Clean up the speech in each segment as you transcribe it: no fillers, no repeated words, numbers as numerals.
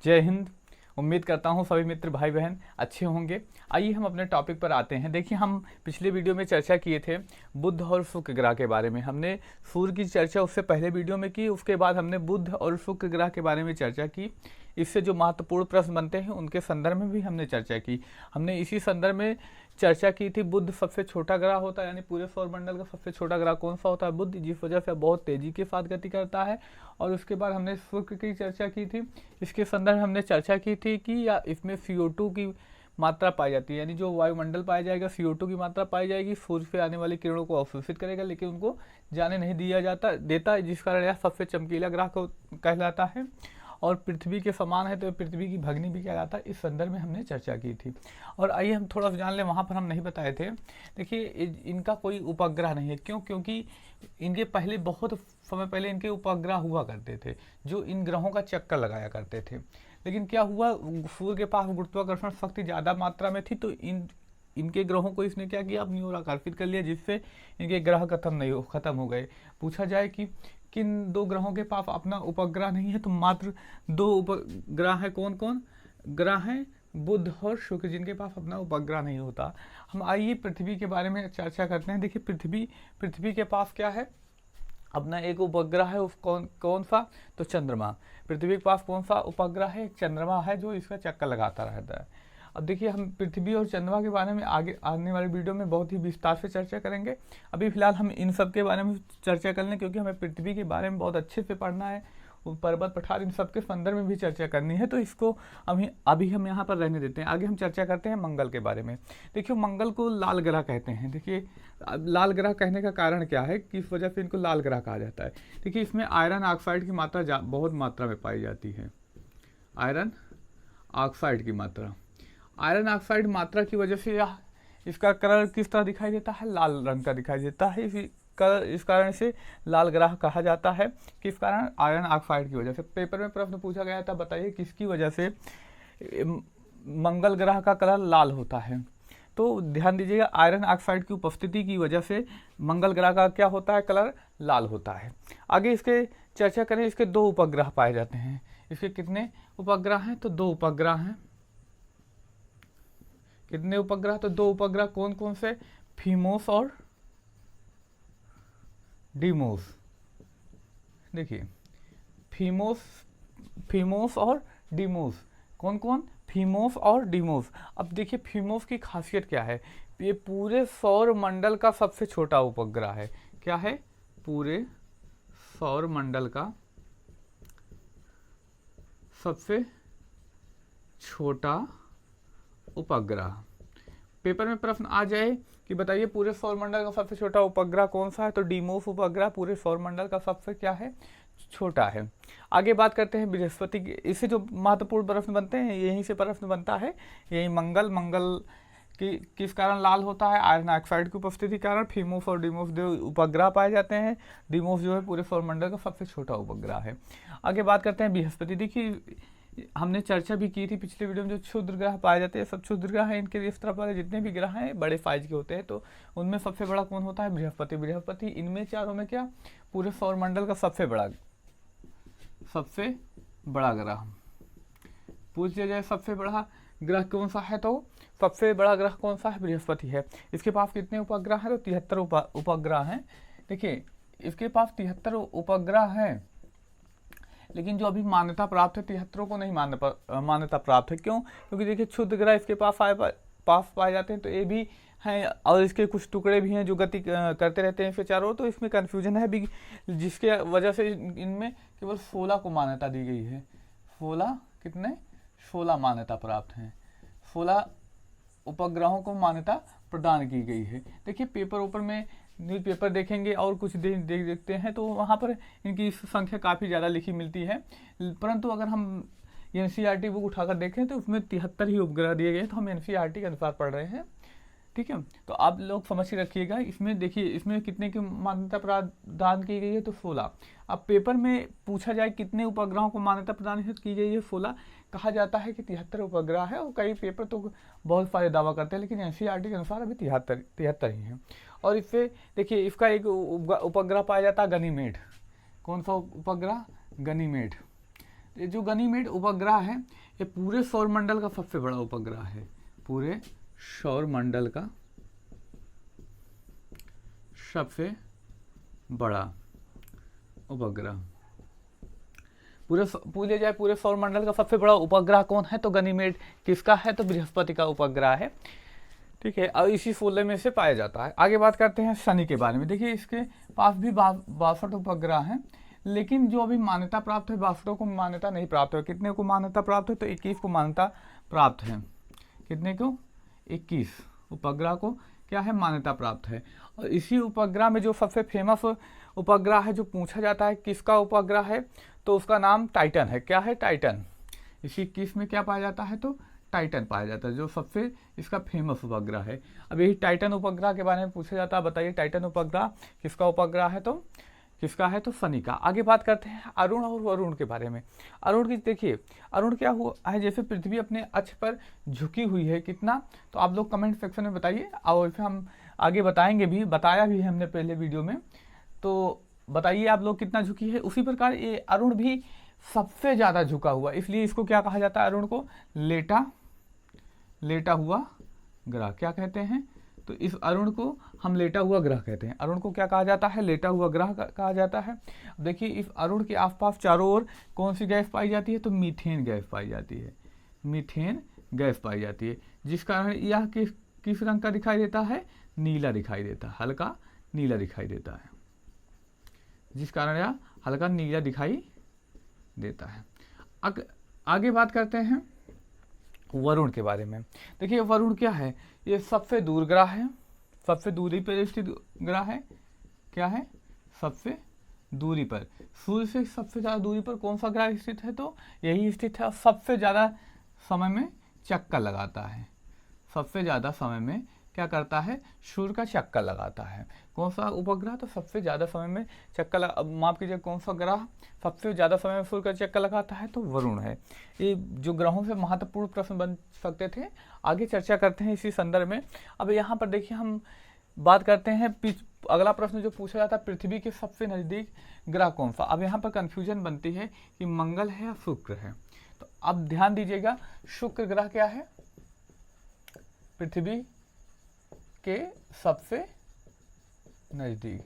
जय हिंद। उम्मीद करता हूँ सभी मित्र भाई बहन अच्छे होंगे। आइए हम अपने टॉपिक पर आते हैं। देखिए, हम पिछले वीडियो में चर्चा किए थे बुध और शुक्र ग्रह के बारे में। हमने सूर्य की चर्चा उससे पहले वीडियो में की, उसके बाद हमने बुध और शुक्र ग्रह के बारे में चर्चा की। इससे जो महत्वपूर्ण प्रश्न बनते हैं उनके संदर्भ में भी हमने चर्चा की। हमने इसी संदर्भ में चर्चा की थी बुध सबसे छोटा ग्रह होता है, यानी पूरे सौरमंडल का सबसे छोटा ग्रह कौन सा होता है? बुध, जिस वजह से बहुत तेजी के साथ गति करता है। और उसके बाद हमने शुक्र की चर्चा की थी। इसके संदर्भ हमने चर्चा की थी कि या इसमें CO2 की मात्रा पाई जाती है, यानी जो वायुमंडल पाया जाएगा CO2 की मात्रा पाई जाएगी, सूर्य से आने वाली किरणों को अवशोषित करेगा, लेकिन उनको जाने नहीं दिया देता, जिस कारण यह सबसे चमकीला ग्रह को कहलाता है और पृथ्वी के समान है, तो पृथ्वी की भगनी भी कहलाता है। इस संदर्भ में हमने चर्चा की थी। और आइए हम थोड़ा सा जान लें, वहाँ पर हम नहीं बताए थे। देखिए, इनका कोई उपग्रह नहीं है। क्यों? क्योंकि इनके पहले बहुत समय पहले इनके उपग्रह हुआ करते थे जो इन ग्रहों का चक्कर लगाया करते थे। लेकिन क्या हुआ, सूर्य के पास गुरुत्वाकर्षण शक्ति ज़्यादा मात्रा में थी, तो इनके ग्रहों को इसने क्या किया, अपनी ओर आकर्षित कर लिया, जिससे इनके ग्रह खत्म हो गए। पूछा जाए कि किन दो ग्रहों के पास अपना उपग्रह नहीं है, तो मात्र दो उपग्रह है। कौन कौन ग्रह हैं? बुध और शुक्र, जिनके पास अपना उपग्रह नहीं होता। हम आइए पृथ्वी के बारे में चर्चा करते हैं। देखिए, पृथ्वी के पास क्या है? अपना एक उपग्रह है। कौन सा? तो चंद्रमा। पृथ्वी के पास कौन सा उपग्रह है? चंद्रमा है, जो इसका चक्कर लगाता रहता है। अब देखिए, हम पृथ्वी और चंद्रमा के बारे में आगे आने वाली वीडियो में बहुत ही विस्तार से चर्चा करेंगे। अभी फिलहाल हम इन सब के बारे में चर्चा कर लें, क्योंकि हमें पृथ्वी के बारे में बहुत अच्छे से पढ़ना है। पर्वत पठार इन सब के संदर्भ में भी चर्चा करनी है, तो इसको अभी हम यहाँ पर रहने देते हैं। आगे हम चर्चा करते हैं मंगल के बारे में। देखिए, मंगल को लाल ग्रह कहते हैं। देखिए, लाल ग्रह कहने का कारण क्या है, किस वजह से इनको लाल ग्रह कहा जाता है? देखिए, इसमें आयरन ऑक्साइड की मात्रा बहुत मात्रा में पाई जाती है। आयरन ऑक्साइड की मात्रा, आयरन ऑक्साइड मात्रा की वजह से यह इसका कलर किस तरह दिखाई देता है? लाल रंग का दिखाई देता है। इस कारण से लाल ग्रह कहा जाता है। किस कारण? आयरन ऑक्साइड की वजह से। पेपर में प्रश्न पूछा गया था, बताइए किसकी वजह से मंगल ग्रह का कलर लाल होता है? तो ध्यान दीजिएगा, आयरन ऑक्साइड की उपस्थिति की वजह से मंगल ग्रह का क्या होता है? कलर लाल होता है। आगे इसके चर्चा करें। इसके दो उपग्रह पाए जाते हैं। इसके कितने उपग्रह हैं? तो दो उपग्रह हैं। कितने उपग्रह? तो दो उपग्रह। कौन कौन से? फीमोस और डीमोस। देखिए, फीमोस और डीमोस। कौन कौन? फीमोस और डीमोस। अब देखिए, फीमोस की खासियत क्या है? ये पूरे सौर मंडल का सबसे छोटा उपग्रह है। क्या है? पूरे सौर मंडल का सबसे छोटा उपग्रह। पेपर में प्रश्न आ जाए कि बताइए पूरे सौरमंडल का सबसे छोटा उपग्रह कौन सा है? तो डीमोस उपग्रह पूरे सौरमंडल का सबसे क्या है? छोटा है। आगे बात करते हैं बृहस्पति की। इससे जो महत्वपूर्ण प्रश्न बनते हैं, यहीं से प्रश्न बनता है। यही मंगल की किस कारण लाल होता है? आयरन ऑक्साइड की उपस्थिति के कारण। फीमोस और डीमोस जो उपग्रह पाए जाते हैं। डीमोस जो है पूरे सौरमंडल का सबसे छोटा उपग्रह है। आगे बात करते हैं बृहस्पति। देखिए, हमने चर्चा भी की थी पिछले वीडियो में, जो क्षुद्र ग्रह पाए जाते हैं, सब क्षुद्र ग्रह हैं। इनके इस तरफ वाले जितने भी ग्रह हैं बड़े साइज के होते हैं, तो उनमें सबसे बड़ा कौन होता है? बृहस्पति। इनमें चारों में क्या? पूरे सौरमंडल का सबसे बड़ा ग्रह। पूछ लिया जाए सबसे बड़ा ग्रह कौन सा है, तो सबसे बड़ा ग्रह कौन सा है? बृहस्पति है। इसके पास कितने उपग्रह हैं? तो 73 उपग्रह हैं। देखिए, इसके पास 73 उपग्रह हैं, लेकिन जो अभी मान्यता प्राप्त है 73 को नहीं मान्यता प्राप्त है। क्यों? क्योंकि देखिए, क्षुद्र ग्रह इसके पास पाए जाते हैं, तो ये भी हैं, और इसके कुछ टुकड़े भी हैं जो गति करते रहते हैं इसके चारों ओर। तो इसमें कन्फ्यूजन है भी, जिसके वजह से इनमें केवल 16 को मान्यता दी गई है। 16 कितने? 16 मान्यता प्राप्त हैं। 16 उपग्रहों को मान्यता प्रदान की गई है। देखिए, पेपर में न्यूज़पेपर देखेंगे और कुछ देखते हैं, तो वहाँ पर इनकी संख्या काफ़ी ज़्यादा लिखी मिलती है। परंतु अगर हम NCERT बुक उठाकर देखें तो उसमें 73 ही उपग्रह दिए गए हैं। तो हम NCERT के अनुसार पढ़ रहे हैं, ठीक है। तो आप लोग समझ के रखिएगा। इसमें देखिए, इसमें कितने की मान्यता प्रदान की गई है? तो 16। अब पेपर में पूछा जाए कितने उपग्रहों को मान्यता प्रदान की गई है? 16। कहा जाता है कि 73 उपग्रह है, और कई पेपर तो बहुत सारे दावा करते हैं, लेकिन NCERT के अनुसार अभी 73 ही हैं। और इससे देखिए, इसका एक उपग्रह पाया जाता है गनीमेड। कौन सा उपग्रह? गनीमेड। ये जो गनीमेड उपग्रह है ये पूरे सौरमंडल का सबसे बड़ा उपग्रह है, पूरे सौरमंडल का सबसे बड़ा उपग्रह। पूछे जाए पूरे सौरमंडल का सबसे बड़ा उपग्रह कौन है तो गनीमेड किसका है तो बृहस्पति का उपग्रह है, ठीक है, और इसी 16 में से पाया जाता है। आगे बात करते हैं शनि के बारे में। देखिए इसके पास भी 62 उपग्रह हैं, लेकिन जो अभी मान्यता प्राप्त है 62 को मान्यता नहीं प्राप्त है। कितने को मान्यता प्राप्त है तो 21 को मान्यता प्राप्त है। कितने को? 21 उपग्रह को क्या है मान्यता प्राप्त है। और इसी उपग्रह में जो सबसे फेमस उपग्रह है जो पूछा जाता है किसका उपग्रह है तो उसका नाम टाइटन है। क्या है? टाइटन। इसी 21 में क्या पाया जाता है तो टाइटन पाया जाता है, जो सबसे इसका फेमस उपग्रह है। अब यही टाइटन उपग्रह के बारे में पूछा जाता है, बताइए टाइटन उपग्रह किसका उपग्रह है तो किसका है तो शनि का। आगे बात करते हैं अरुण और वरुण के बारे में। अरुण की देखिए, अरुण क्या हुआ है, जैसे पृथ्वी अपने अक्ष पर झुकी हुई है कितना, तो आप लोग कमेंट सेक्शन में बताइए, और फिर हम आगे बताएंगे भी, बताया भी है हमने पहले वीडियो में, तो बताइए आप लोग कितना झुकी है। उसी प्रकार ये अरुण भी सबसे ज़्यादा झुका हुआ, इसलिए इसको क्या कहा जाता है, अरुण को लेटा हुआ ग्रह क्या कहते हैं तो इस अरुण को हम लेटा हुआ ग्रह कहते हैं। अरुण को क्या कहा जाता है? लेटा हुआ ग्रह कहा जाता है। देखिए इस अरुण के आसपास चारों ओर कौन सी गैस पाई जाती है तो मीथेन गैस पाई जाती है, मीथेन गैस पाई जाती है, जिस कारण यह किस रंग का दिखाई देता है? नीला दिखाई देता है, हल्का नीला दिखाई देता है, जिस कारण यह हल्का नीला दिखाई देता है। आगे बात करते हैं वरुण के बारे में। देखिए वरुण क्या है, ये सबसे दूर ग्रह है, सबसे दूरी पर स्थित ग्रह है। क्या है? सबसे दूरी पर, सूर्य से सबसे ज़्यादा दूरी पर कौन सा ग्रह स्थित है तो यही स्थित है। सबसे ज़्यादा समय में चक्कर लगाता है, सबसे ज़्यादा समय में क्या करता है? सूर्य का चक्कर लगाता है। कौन सा उपग्रह तो सबसे ज़्यादा समय में चक्कर माफ कीजिए, कौन सा ग्रह सबसे ज़्यादा समय में सूर्य का चक्कर लगाता है तो वरुण है। ये जो ग्रहों से महत्वपूर्ण प्रश्न बन सकते थे, आगे चर्चा करते हैं इसी संदर्भ में। अब यहाँ पर देखिए हम बात करते हैं अगला प्रश्न जो पूछा जाता है, पृथ्वी के सबसे नज़दीक ग्रह कौन सा। अब यहाँ पर कन्फ्यूजन बनती है कि मंगल है या शुक्र है, तो अब ध्यान दीजिएगा, शुक्र ग्रह क्या है? पृथ्वी के सबसे नजदीक,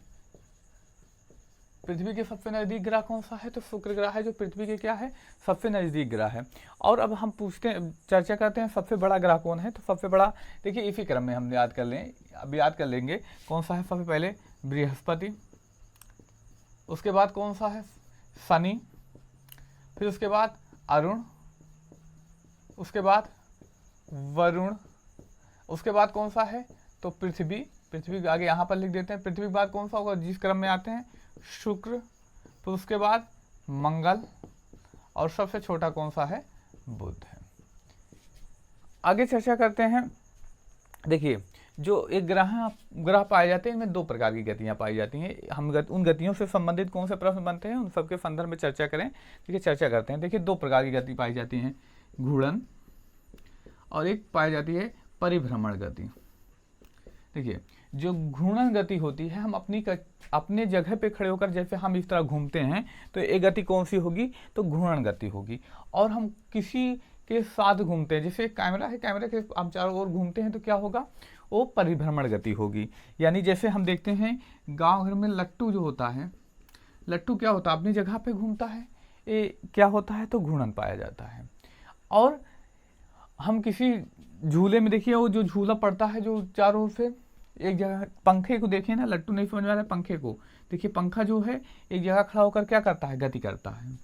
पृथ्वी के सबसे नजदीक ग्रह कौन सा है तो शुक्र ग्रह है, जो पृथ्वी के क्या है? सबसे नजदीक ग्रह है। और अब हम चर्चा करते हैं सबसे बड़ा ग्रह कौन है तो सबसे बड़ा, देखिए इसी क्रम में हम याद कर लेंगे कौन सा है। सबसे पहले बृहस्पति, उसके बाद कौन सा है? शनि, फिर उसके बाद अरुण, उसके बाद वरुण, उसके बाद कौन सा है तो पृथ्वी आगे यहाँ पर लिख देते हैं। पृथ्वी के बाद कौन सा होगा जिस क्रम में आते हैं? शुक्र, फिर उसके बाद मंगल, और सबसे छोटा कौन सा है? बुध है। आगे चर्चा करते हैं। देखिए जो एक ग्रह पाए जाते हैं, इनमें 2 प्रकार की गतियां पाई जाती हैं। हम उन गतियों से संबंधित कौन से प्रश्न बनते हैं उन सबके संदर्भ में चर्चा करें। देखिए चर्चा करते हैं। देखिए 2 प्रकार की गति पाई जाती हैं, घूर्णन और एक पाई जाती है परिभ्रमण गति। देखिए जो घूर्णन गति होती है, हम अपने जगह पे खड़े होकर जैसे हम इस तरह घूमते हैं तो ये गति कौन सी होगी तो घूर्णन गति होगी। और हम किसी के साथ घूमते हैं, जैसे कैमरा है, कैमरे के हम चारों ओर घूमते हैं तो क्या होगा? वो परिभ्रमण गति होगी। यानी जैसे हम देखते हैं गांव घर में लट्टू जो होता है, लट्टू क्या होता है? अपनी जगह पे घूमता है, ये क्या होता है तो घूर्णन पाया जाता है। और हम किसी झूले में देखिए, वो जो झूला पड़ता है जो चारों ओर से एक जगह, पंखे को देखिए ना, लट्टू नहीं समझ में आ रहा है, पंखे को देखिए, पंखा जो है एक जगह खड़ा होकर क्या करता है? गति करता है।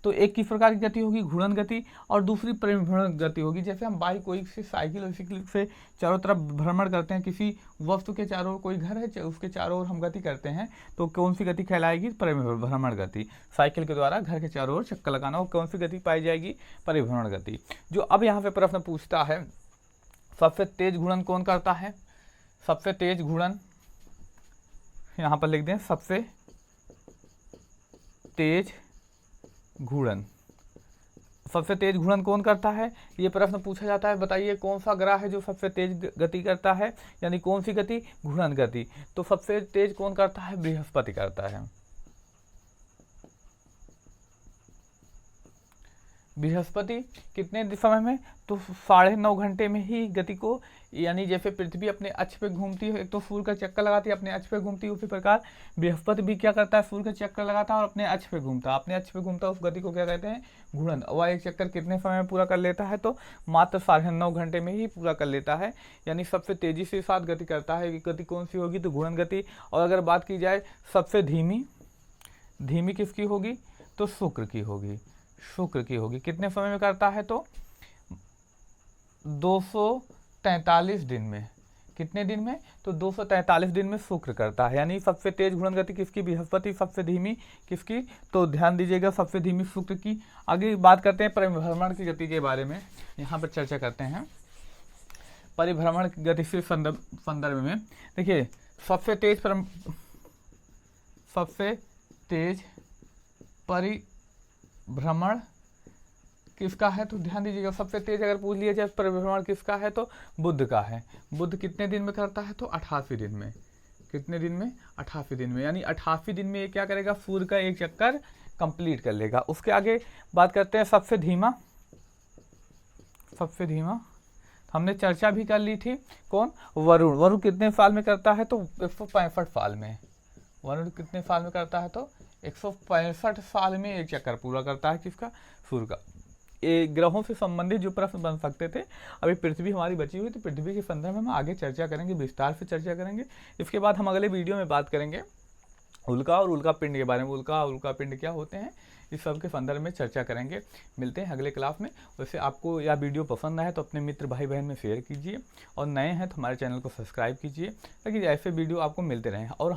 तो एक किस प्रकार की गति होगी? घूर्णन गति, और दूसरी परिभ्रमण गति होगी। जैसे हम बाइक कोई से साइकिल और साइकिल से चारों तरफ भ्रमण करते हैं, किसी वस्तु के चारों ओर, कोई घर है उसके चारों ओर हम गति करते हैं, तो कौन सी गति कहलाएगी? परिभ्रमण गति। साइकिल के द्वारा घर के चारों ओर चक्कर लगाना, और कौन सी गति पाई जाएगी? परिभ्रमण गति। जो अब यहाँ पे प्रश्न पूछता है, सबसे तेज घूर्णन कौन करता है? सबसे तेज घूर्णन यहाँ पर लिख दें, सबसे तेज घूर्णन, सबसे तेज घूर्णन कौन करता है? ये प्रश्न पूछा जाता है। बताइए कौन सा ग्रह है जो सबसे तेज गति करता है, यानी कौन सी गति? घूर्णन गति। तो सबसे तेज कौन करता है? बृहस्पति करता है। बृहस्पति कितने समय में, तो 9.5 घंटे में ही गति को, यानी जैसे पृथ्वी अपने अक्ष पे घूमती है, एक तो सूर्य का चक्कर लगाती है अपने अक्ष पे घूमती है, उसी प्रकार बृहस्पति भी क्या करता है, सूर्य का चक्कर लगाता है और अपने अक्ष पे घूमता है, अपने अक्ष पे घूमता है, उस गति को क्या कहते हैं, घूर्णन। वह एक चक्कर कितने समय में पूरा कर लेता है, तो मात्र 9.5 घंटे में ही पूरा कर लेता है, यानी सबसे तेजी से साथ गति करता है। गति कौन सी होगी, तो घूर्णन गति। और अगर बात की जाए सबसे धीमी किसकी होगी, तो शुक्र की होगी, शुक्र की होगी। कितने समय में करता है, तो 243 दिन में। कितने दिन में, तो 243 दिन में शुक्र करता है, यानी सबसे तेज घूर्णन गति किसकी, बृहस्पति, सबसे धीमी किसकी, तो ध्यान दीजिएगा सबसे धीमी शुक्र की। आगे बात करते हैं परिभ्रमण की गति के बारे में, यहाँ पर चर्चा करते हैं परिभ्रमण की गति से संदर्भ में। देखिए सबसे तेज परिभ्रमण किसका है, तो ध्यान दीजिएगा सबसे तेज अगर पूछ लिया जाए परिभ्रमण किसका है, तो बुध का है। बुध कितने दिन में करता है, तो 88 दिन में। कितने दिन में, 88 दिन में, यानी 88 दिन में ये क्या करेगा, सूर्य का एक चक्कर कंप्लीट कर लेगा। उसके आगे बात करते हैं सबसे धीमा हमने चर्चा भी कर ली थी, कौन, वरुण कितने साल में करता है, तो 165 साल में। वरुण कितने साल में करता है, तो 165 साल में एक चक्कर पूरा करता है, किसका, सूर्य का। ये ग्रहों से संबंधित जो प्रश्न बन सकते थे, अभी पृथ्वी हमारी बची हुई, तो पृथ्वी के संदर्भ में हम आगे चर्चा करेंगे, विस्तार से चर्चा करेंगे। इसके बाद हम अगले वीडियो में बात करेंगे उल्का और उल्का पिंड के बारे में। उल्का पिंड क्या होते हैं, इस सब के संदर्भ में चर्चा करेंगे। मिलते हैं अगले क्लास में। वैसे आपको यह वीडियो पसंद आए तो अपने मित्र भाई बहन में शेयर कीजिए, और नए हैं तो हमारे चैनल को सब्सक्राइब कीजिए, ताकि ऐसे वीडियो आपको मिलते रहें। और